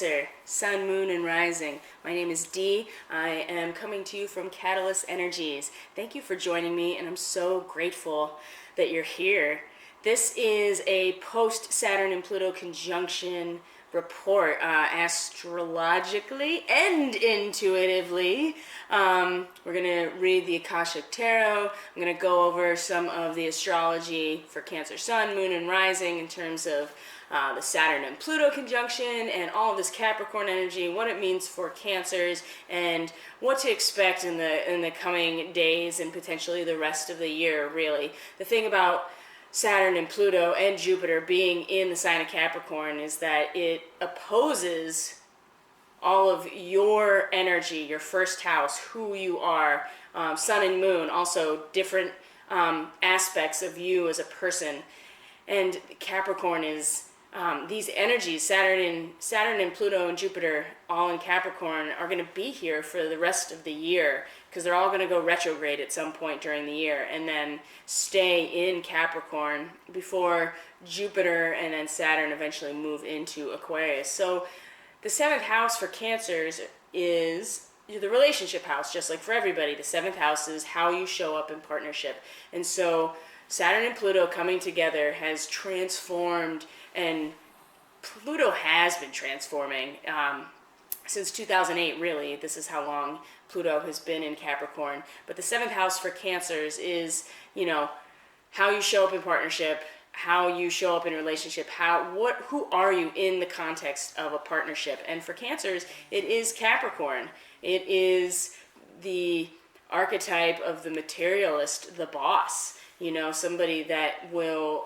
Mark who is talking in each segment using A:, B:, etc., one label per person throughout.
A: Cancer, Sun, Moon, and Rising. My name is Dee. I am coming to you from CatalystEnergies. Thank you for joining me, and I'm so grateful that you're here. This is a post-Saturn and Pluto conjunction report, astrologically and intuitively. We're going to read the Akashic Tarot. I'm going to go over some of the astrology for Cancer, Sun, Moon, and Rising in terms of the Saturn and Pluto conjunction and all of this Capricorn energy, what it means for Cancers, and what to expect in the coming days and potentially the rest of the year, really. The thing about Saturn and Pluto and Jupiter being in the sign of Capricorn is that it opposes all of your energy, your first house, who you are, Sun and Moon, also different aspects of you as a person. And Capricorn is these energies, Saturn and Pluto and Jupiter, all in Capricorn, are going to be here for the rest of the year because they're all going to go retrograde at some point during the year and then stay in Capricorn before Jupiter and then Saturn eventually move into Aquarius. So the seventh house for Cancers is the relationship house, just like for everybody. The seventh house is how you show up in partnership. And so Saturn and Pluto coming together has transformed, and Pluto has been transforming since 2008, really. This is how long Pluto has been in Capricorn. But the seventh house for Cancers is, how you show up in partnership, how you show up in relationship, who are you in the context of a partnership. And for Cancers, it is Capricorn. It is the archetype of the materialist, the boss. Somebody that will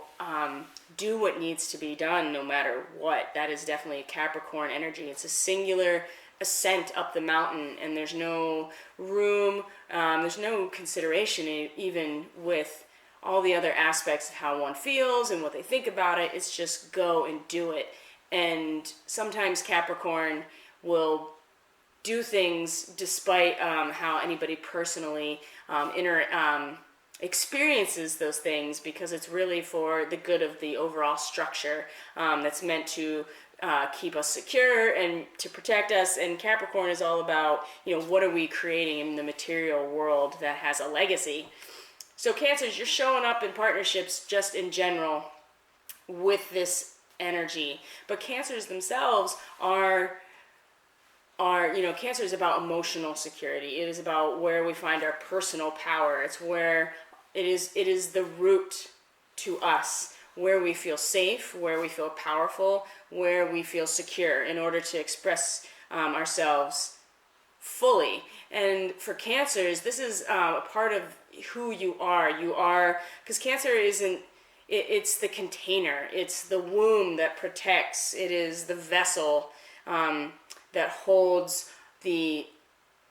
A: do what needs to be done no matter what. That is definitely a Capricorn energy. It's a singular ascent up the mountain, and there's no room, there's no consideration even with all the other aspects of how one feels and what they think about it. It's just go and do it. And sometimes Capricorn will do things despite how anybody personally experiences those things, because it's really for the good of the overall structure that's meant to keep us secure and to protect us. And Capricorn is all about, what are we creating in the material world that has a legacy. So Cancers, you're showing up in partnerships just in general with this energy. But Cancers themselves are Cancer is about emotional security. It is about where we find our personal power. It's where it is the root to us, where we feel safe, where we feel powerful, where we feel secure in order to express ourselves fully. And for Cancers, this is a part of who you are. Because Cancer it's the container. It's the womb that protects. It is the vessel that holds the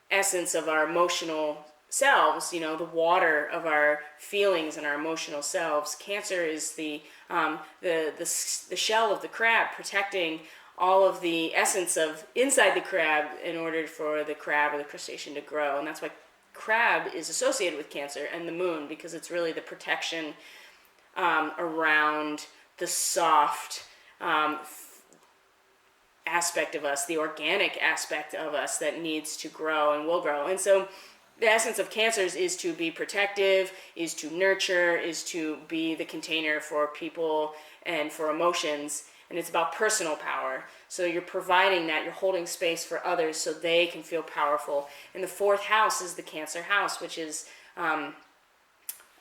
A: essence of our emotional selves, the water of our feelings and our emotional selves. Cancer is the shell of the crab, protecting all of the essence of inside the crab in order for the crab or the crustacean to grow. And that's why crab is associated with Cancer and the moon, because it's really the protection around the soft aspect of us, the organic aspect of us that needs to grow and will grow. And so the essence of Cancers is to be protective, is to nurture, is to be the container for people and for emotions. And it's about personal power. So you're providing that, you're holding space for others so they can feel powerful. And the fourth house is the Cancer house, which is our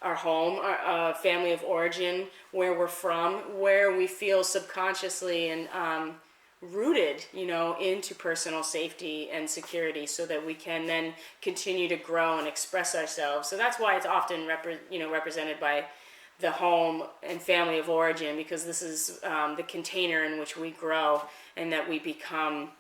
A: home, our family of origin, where we're from, where we feel subconsciously and rooted, into personal safety and security, so that we can then continue to grow and express ourselves. So that's why it's often represented by the home and family of origin, because this is the container in which we grow and that we become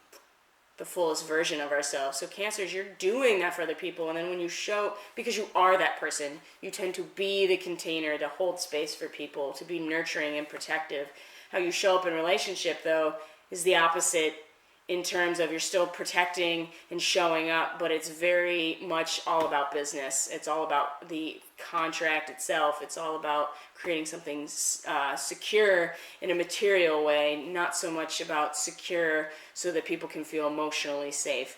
A: the fullest version of ourselves. So Cancers, you're doing that for other people, and then when you show, because you are that person, you tend to be the container to hold space for people, to be nurturing and protective. How you show up in relationship, though, is the opposite. in terms of you're still protecting and showing up, but it's very much all about business. It's all about the contract itself. It's all about creating something secure in a material way, not so much about secure so that people can feel emotionally safe.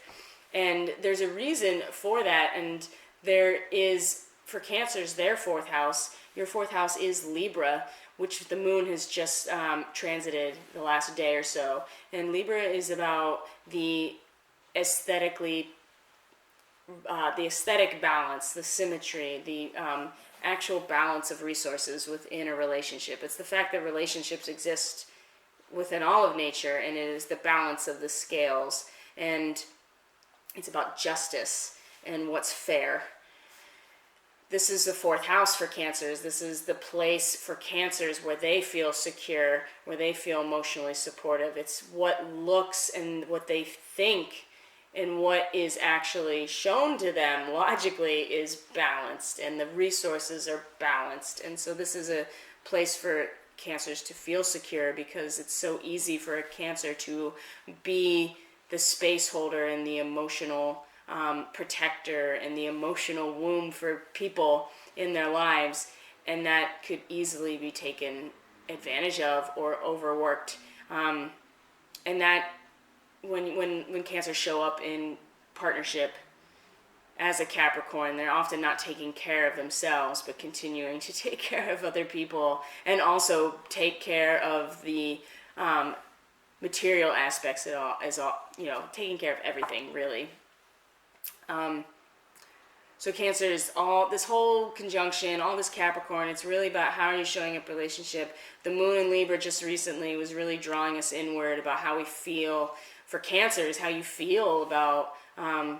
A: And there's a reason for that, and there is, for Cancers, their fourth house. Your fourth house is Libra, which the moon has just transited the last day or so. And Libra is about the aesthetic balance, the symmetry, the actual balance of resources within a relationship. It's the fact that relationships exist within all of nature, and it is the balance of the scales. And it's about justice and what's fair. This is the fourth house for Cancers. This is the place for Cancers where they feel secure, where they feel emotionally supportive. It's what looks and what they think and what is actually shown to them logically is balanced, and the resources are balanced. And so this is a place for Cancers to feel secure, because it's so easy for a Cancer to be the space holder and the emotional protector and the emotional womb for people in their lives, and that could easily be taken advantage of or overworked. And that when Cancers show up in partnership as a Capricorn, they're often not taking care of themselves, but continuing to take care of other people, and also take care of the material aspects taking care of everything, really. So Cancers, all this whole conjunction, all this Capricorn, it's really about how are you showing up relationship. The moon in Libra just recently was really drawing us inward about how we feel. For Cancers, how you feel about, are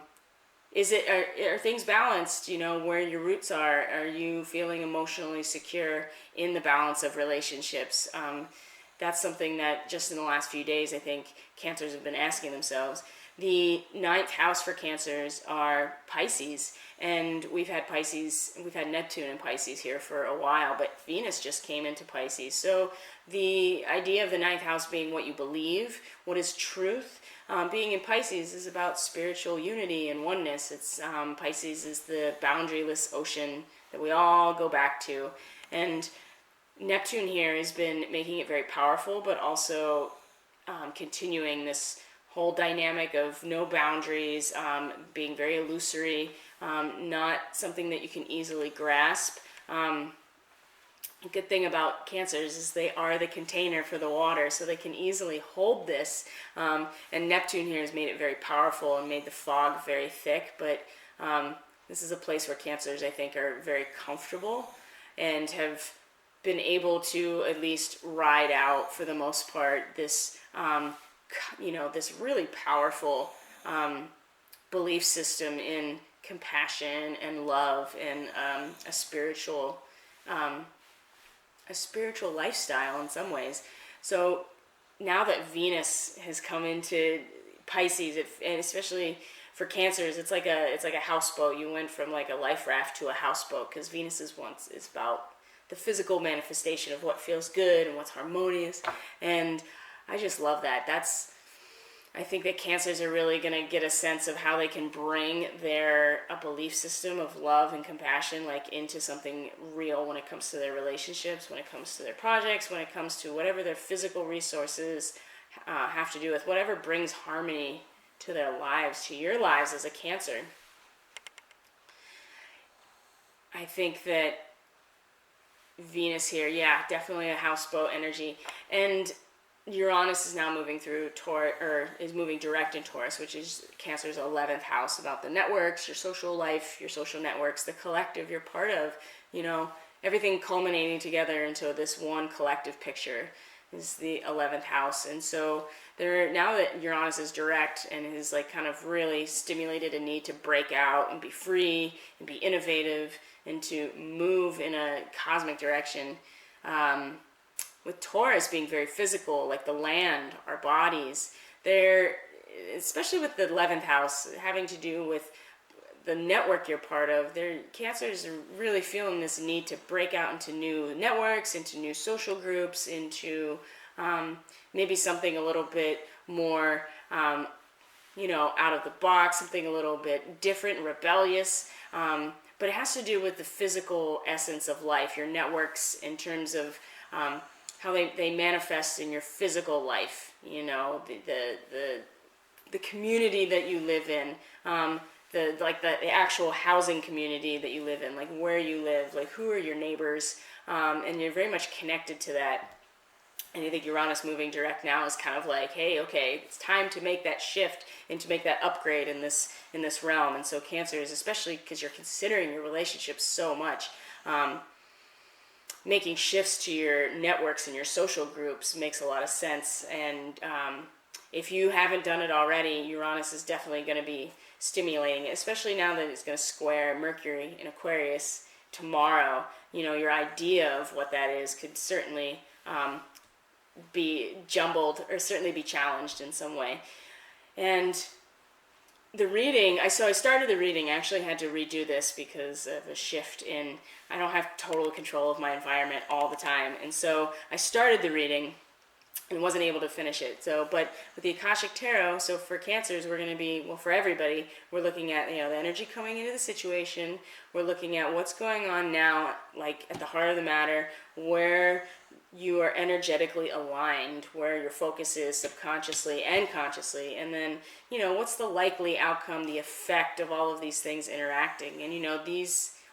A: things balanced, where your roots are you feeling emotionally secure in the balance of relationships? That's something that just in the last few days, I think Cancers have been asking themselves. The ninth house for Cancers are Pisces, and we've had Neptune in Pisces here for a while, but Venus just came into Pisces. So the idea of the ninth house being what you believe, what is truth, being in Pisces is about spiritual unity and oneness. It's Pisces is the boundaryless ocean that we all go back to, and Neptune here has been making it very powerful, but also continuing this whole dynamic of no boundaries, being very illusory, not something that you can easily grasp. A good thing about Cancers is they are the container for the water, so they can easily hold this. And Neptune here has made it very powerful and made the fog very thick, but this is a place where Cancers, I think, are very comfortable and have been able to at least ride out, for the most part, this this really powerful belief system in compassion and love and a spiritual lifestyle in some ways. So now that Venus has come into Pisces, and especially for Cancers, it's like a houseboat. You went from like a life raft to a houseboat, because Venus is about the physical manifestation of what feels good and what's harmonious, and I just love that. I think that Cancers are really going to get a sense of how they can bring a belief system of love and compassion into something real when it comes to their relationships, when it comes to their projects, when it comes to whatever their physical resources have to do with, whatever brings harmony to their lives, to your lives as a Cancer. I think that Venus here, definitely a houseboat energy. And Uranus is now moving through Taurus, or is moving direct in Taurus, which is Cancer's 11th house, about the networks, your social life, your social networks, the collective you're part of, everything culminating together into this one collective picture is the 11th house. And so now that Uranus is direct and has kind of really stimulated a need to break out and be free and be innovative and to move in a cosmic direction, with Taurus being very physical, like the land, our bodies, especially with the 11th house having to do with the network you're part of, Cancers are really feeling this need to break out into new networks, into new social groups, into maybe something a little bit more you know, out of the box, something a little bit different, rebellious. But it has to do with the physical essence of life, your networks in terms of how they manifest in your physical life. You know, the community that you live in, the actual housing community that you live in, like where you live, like who are your neighbors, and you're very much connected to that. And I think Uranus moving direct now is kind of like, hey, okay, it's time to make that shift and to make that upgrade in this realm. And so Cancers, especially because you're considering your relationships so much, making shifts to your networks and your social groups makes a lot of sense. And if you haven't done it already, Uranus is definitely going to be stimulating it, especially now that it's going to square Mercury in Aquarius tomorrow. You know, your idea of what that is could certainly be jumbled or certainly be challenged in some way. And the reading, I started the reading. I actually had to redo this because of a shift in, I don't have total control of my environment all the time. And so I started the reading and wasn't able to finish it. So, but with the Akashic Tarot, so for Cancers, we're going to be, well, for everybody, we're looking at, you know, the energy coming into the situation. We're looking at what's going on now, like at the heart of the matter, where you are energetically aligned, where your focus is subconsciously and consciously, and then, you know, what's the likely outcome, the effect of all of these things interacting. And, you know,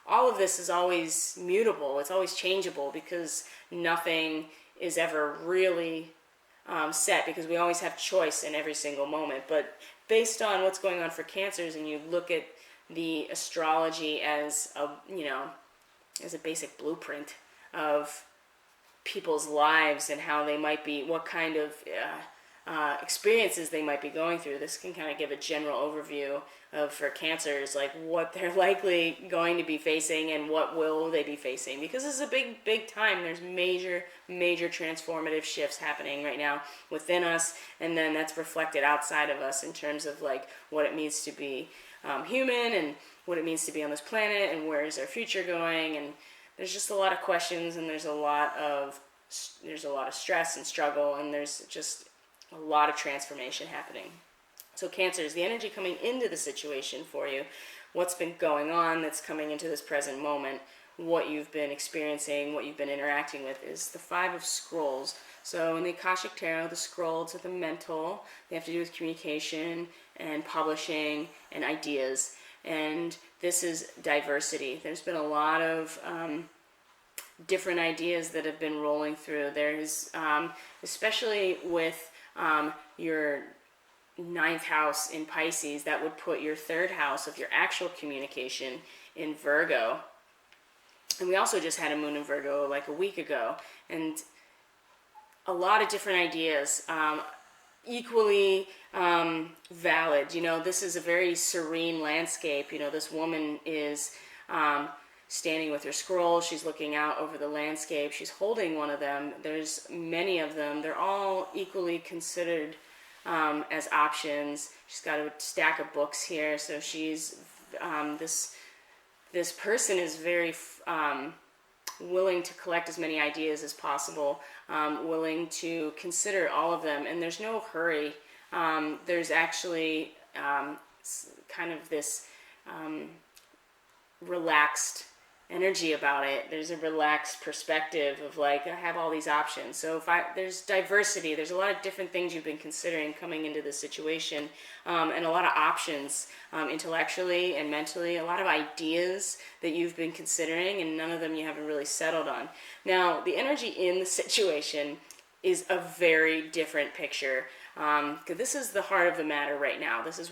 A: all of this is always mutable, it's always changeable, because nothing is ever really set, because we always have choice in every single moment. But based on what's going on for Cancers, and you look at the astrology as a, you know, as a basic blueprint of people's lives and how they might be, what kind of experiences they might be going through. This can kind of give a general overview of, for Cancers, like what they're likely going to be facing and what will they be facing, because this is a big time. There's major transformative shifts happening right now within us, and then that's reflected outside of us in terms of like what it means to be human, and what it means to be on this planet, and where is our future going. And there's just a lot of questions, and there's a lot of stress and struggle, and there's just a lot of transformation happening. So Cancers, the energy coming into the situation for you, what's been going on that's coming into this present moment, what you've been experiencing, what you've been interacting with, is the Five of Scrolls. So in the Akashic Tarot, the scrolls are the mental. They have to do with communication and publishing and ideas. And this is diversity. There's been a lot of different ideas that have been rolling through. There's, especially with your 9th house in Pisces, that would put your 3rd house of your actual communication in Virgo. And we also just had a moon in Virgo like a week ago. And a lot of different ideas, equally valid. You know, this is a very serene landscape. You know, this woman is standing with her scroll. She's looking out over the landscape. She's holding one of them. There's many of them. They're all equally considered as options. She's got a stack of books here. So she's this person is very willing to collect as many ideas as possible, willing to consider all of them, and there's no hurry. There's actually kind of this relaxed energy about it. There's a relaxed perspective of like, I have all these options. So there's diversity, there's a lot of different things you've been considering coming into this situation, and a lot of options intellectually and mentally, a lot of ideas that you've been considering, and none of them you haven't really settled on. Now, the energy in the situation is a very different picture, because this is the heart of the matter right now. This is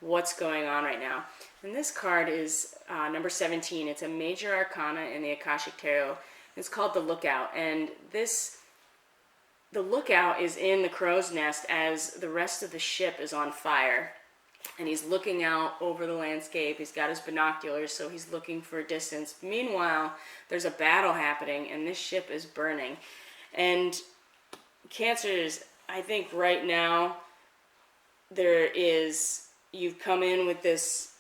A: what's going on right now. And this card is number 17. It's a major arcana in the Akashic Tarot. It's called the Lookout. And the Lookout is in the crow's nest as the rest of the ship is on fire. And he's looking out over the landscape. He's got his binoculars, so he's looking for a distance. Meanwhile, there's a battle happening, and this ship is burning. And Cancers, I think right now, you've come in with this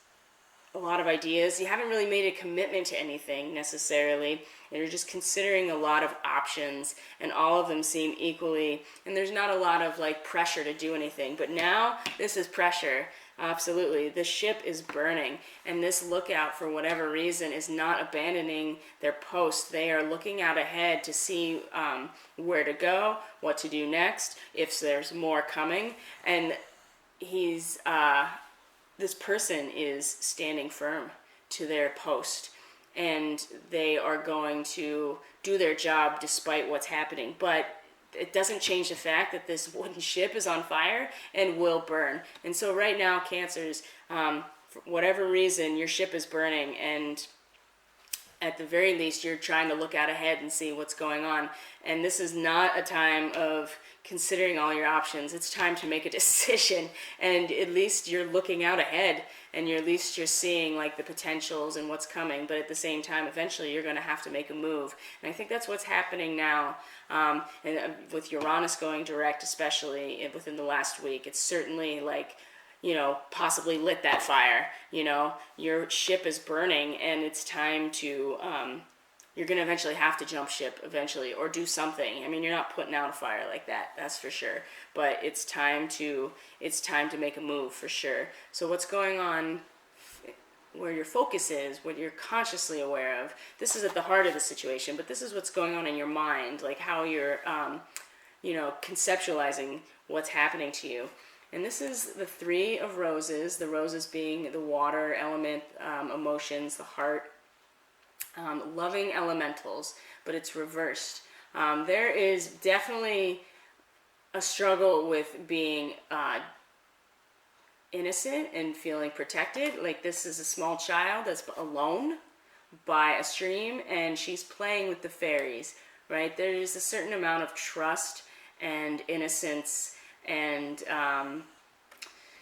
A: a lot of ideas. You haven't really made a commitment to anything necessarily. You're just considering a lot of options, and all of them seem equally, and there's not a lot of like pressure to do anything. But now this is pressure. Absolutely. The ship is burning, and this lookout, for whatever reason, is not abandoning their post. They are looking out ahead to see where to go, what to do next, if there's more coming. And he's this person is standing firm to their post, and they are going to do their job despite what's happening. But it doesn't change the fact that this wooden ship is on fire and will burn. And so right now, Cancers, for whatever reason, your ship is burning, and at the very least, you're trying to look out ahead and see what's going on. And this is not a time of considering all your options. It's time to make a decision, and at least you're looking out ahead, and at least you're seeing like the potentials and what's coming. But at the same time, eventually you're going to have to make a move, and I think that's what's happening now. And with Uranus going direct, especially within the last week, it's certainly like, you know, possibly lit that fire. You know, your ship is burning, and it's time to you're going to eventually have to jump ship eventually, or do something. I mean, you're not putting out a fire like that, that's for sure. But it's time to make a move for sure. So what's going on, where your focus is, what you're consciously aware of, this is at the heart of the situation, but this is what's going on in your mind, like how you're, you know, conceptualizing what's happening to you. And this is the Three of Roses, the roses being the water element, emotions, the heart, loving elementals, but it's reversed. There is definitely a struggle with being innocent and feeling protected. Like this is a small child that's alone by a stream, and she's playing with the fairies, right? There's a certain amount of trust and innocence and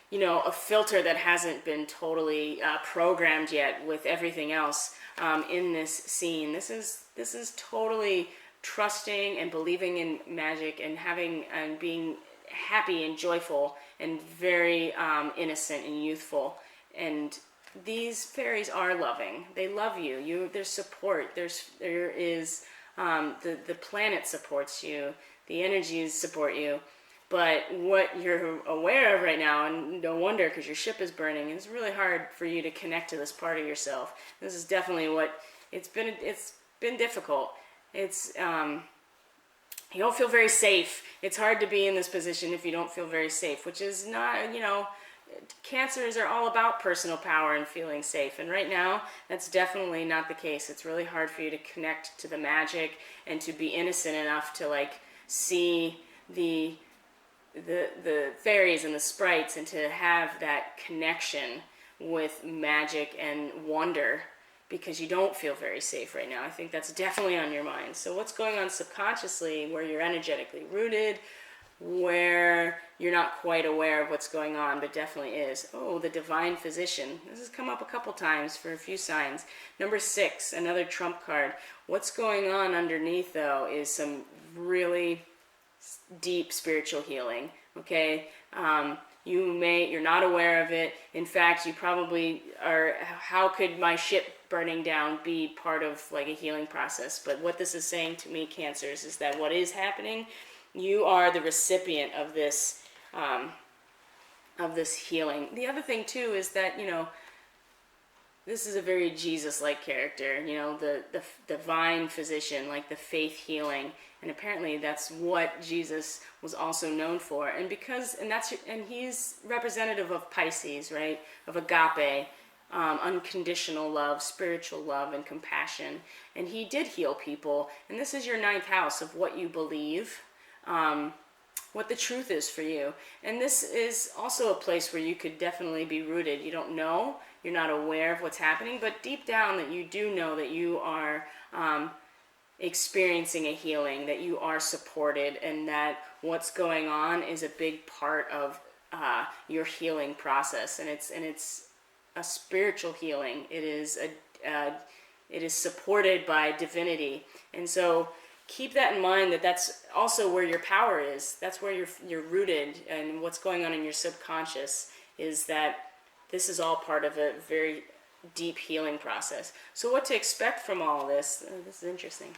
A: you know, a filter that hasn't been totally programmed yet with everything else in this scene. This is totally trusting and believing in magic and having and being happy and joyful and very innocent and youthful. And these fairies are loving. They love you. There's support. There is the planet supports you. The energies support you. But what you're aware of right now, and no wonder, because your ship is burning, it's really hard for you to connect to this part of yourself. This is definitely what it's been difficult. It's you don't feel very safe. It's hard to be in this position if you don't feel very safe, which is not, you know, Cancers are all about personal power and feeling safe. And right now, that's definitely not the case. It's really hard for you to connect to the magic and to be innocent enough to like see the fairies and the sprites, and to have that connection with magic and wonder, because you don't feel very safe right now. I think that's definitely on your mind. So what's going on subconsciously, where you're energetically rooted, where you're not quite aware of what's going on, but definitely is. Oh, the divine physician. This has come up a couple times for a few signs. Number 6, another trump card. What's going on underneath, though, is some really deep spiritual healing. Okay, you're not aware of it. In fact, you probably are. How could my ship burning down be part of like a healing process? But what this is saying to me, Cancers, is that what is happening, you are the recipient of this healing. The other thing too is that, you know, this is a very Jesus-like character, you know, the divine physician, like the faith healing, and apparently that's what Jesus was also known for. And he's representative of Pisces, right? Of agape, unconditional love, spiritual love, and compassion. And he did heal people. And this is your 9th house of what you believe, what the truth is for you. And this is also a place where you could definitely be rooted. You don't know, you're not aware of what's happening, but deep down that you do know that you are experiencing a healing, that you are supported, and that what's going on is a big part of your healing process. And it's a spiritual healing. It is supported by divinity. And so keep that in mind, that's also where your power is. That's where you're rooted, and what's going on in your subconscious is that this is all part of a very deep healing process. So what to expect from all of this? This is interesting.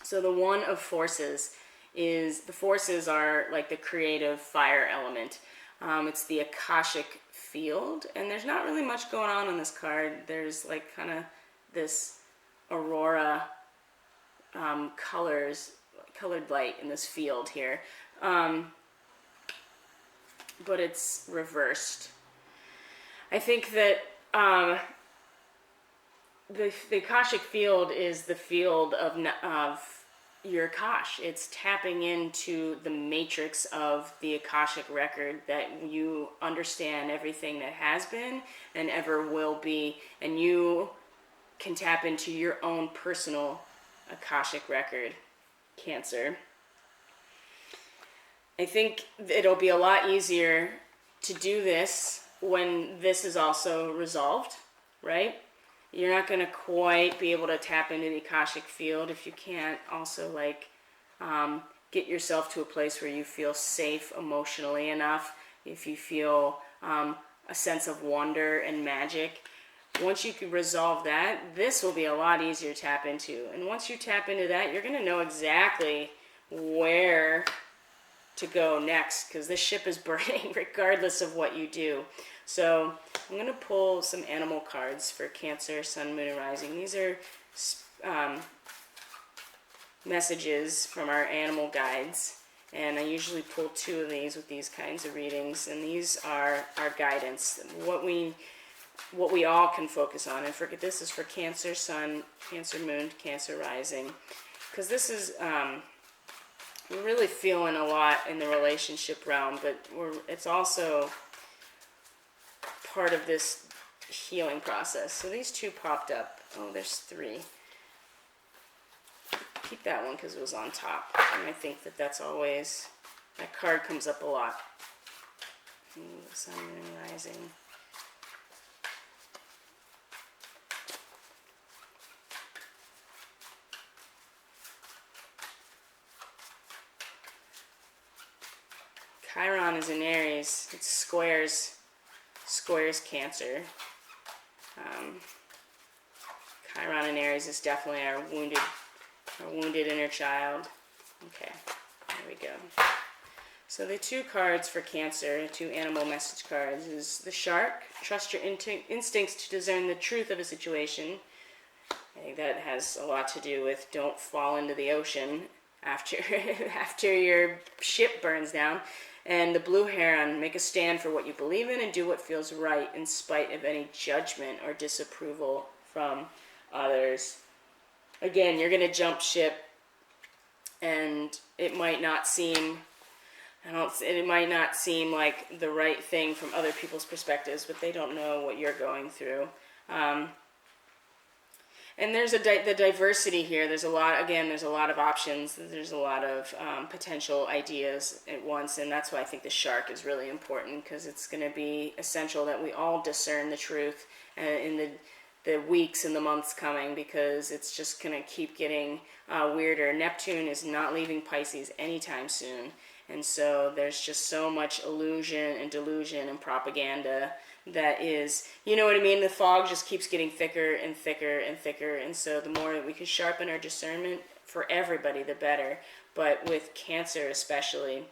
A: So the one of forces is, the forces are like the creative fire element. It's the Akashic field, and there's not really much going on this card. There's like kind of this aurora colored light in this field here, but it's reversed. I think that the Akashic field is the field of your Akash. It's tapping into the matrix of the Akashic record, that you understand everything that has been and ever will be, and you can tap into your own personal Akashic record, Cancer. I think it'll be a lot easier to do this when this is also resolved, right? You're not going to quite be able to tap into the Akashic field if you can't also like get yourself to a place where you feel safe emotionally enough, if you feel a sense of wonder and magic. Once you can resolve that, this will be a lot easier to tap into. And once you tap into that, you're going to know exactly where to go next, because this ship is burning regardless of what you do. So I'm going to pull some animal cards for Cancer, Sun, Moon, and Rising. These are messages from our animal guides, and I usually pull 2 of these with these kinds of readings, and these are our guidance, what we all can focus on. And forget, this is for Cancer, Sun, Cancer, Moon, Cancer, Rising, because this is we're really feeling a lot in the relationship realm, but it's also part of this healing process. So these 2 popped up. Oh, there's 3. Keep that one because it was on top, and I think that that's always, that card comes up a lot. Sun, Moon, Rising. Chiron is in Aries. It squares Cancer. Chiron in Aries is definitely our wounded inner child. Okay, there we go. So the 2 cards for Cancer, 2 animal message cards, is the Shark. Trust your instincts to discern the truth of a situation. I think that has a lot to do with don't fall into the ocean after your ship burns down. And the Blue Heron, make a stand for what you believe in and do what feels right in spite of any judgment or disapproval from others. Again, you're going to jump ship, and it might not seem like the right thing from other people's perspectives, but they don't know what you're going through. And there's the diversity here. There's a lot of options. There's a lot of potential ideas at once, and that's why I think the Shark is really important, because it's going to be essential that we all discern the truth in the weeks and the months coming, because it's just going to keep getting weirder. Neptune is not leaving Pisces anytime soon, and so there's just so much illusion and delusion and propaganda that is, you know what I mean? The fog just keeps getting thicker and thicker and thicker, and so the more that we can sharpen our discernment for everybody, the better. But with Cancer especially,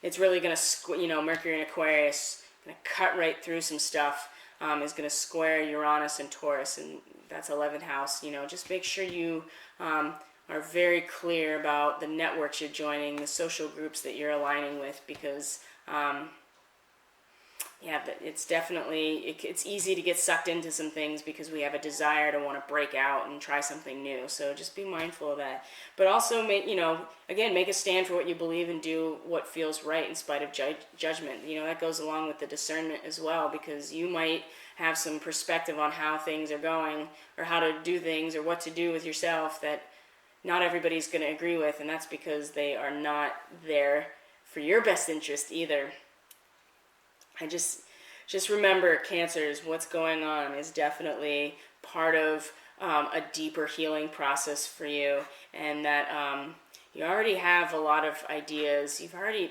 A: it's really going to, Mercury and Aquarius, going to cut right through some stuff, is going to square Uranus and Taurus, and that's 11th house. Just make sure you are very clear about the networks you're joining, the social groups that you're aligning with, because it's definitely, it's easy to get sucked into some things because we have a desire to want to break out and try something new. So just be mindful of that. But also, make a stand for what you believe and do what feels right in spite of judgment. That goes along with the discernment as well, because you might have some perspective on how things are going, or how to do things, or what to do with yourself that not everybody's going to agree with, and that's because they are not there for your best interest either. I just remember, Cancers, what's going on is definitely part of a deeper healing process for you, and that You already have a lot of ideas. You've already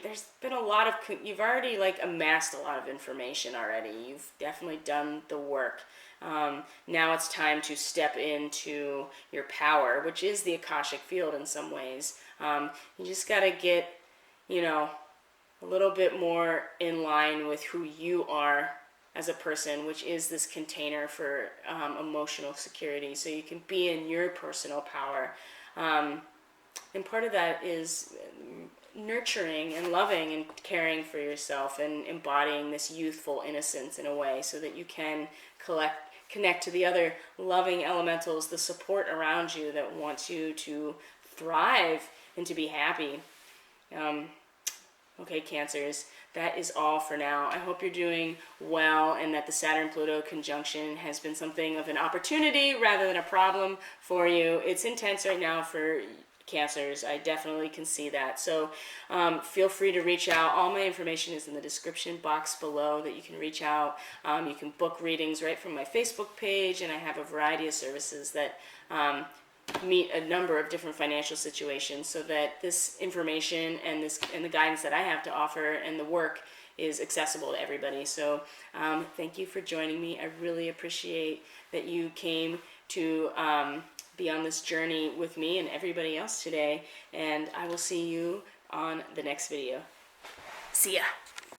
A: like amassed a lot of information already. You've definitely done the work. Now it's time to step into your power, which is the Akashic field in some ways. You just got to get, a little bit more in line with who you are as a person, which is this container for emotional security, so you can be in your personal power. And part of that is nurturing and loving and caring for yourself and embodying this youthful innocence in a way so that you can connect to the other loving elementals, the support around you that wants you to thrive and to be happy. Okay, Cancers, that is all for now. I hope you're doing well and that the Saturn-Pluto conjunction has been something of an opportunity rather than a problem for you. It's intense right now for Cancers. I definitely can see that. So feel free to reach out. All my information is in the description box below that you can reach out. You can book readings right from my Facebook page, and I have a variety of services that meet a number of different financial situations so that this information and the guidance that I have to offer and the work is accessible to everybody. So thank you for joining me. I really appreciate that you came to be on this journey with me and everybody else today, and I will see you on the next video. See ya.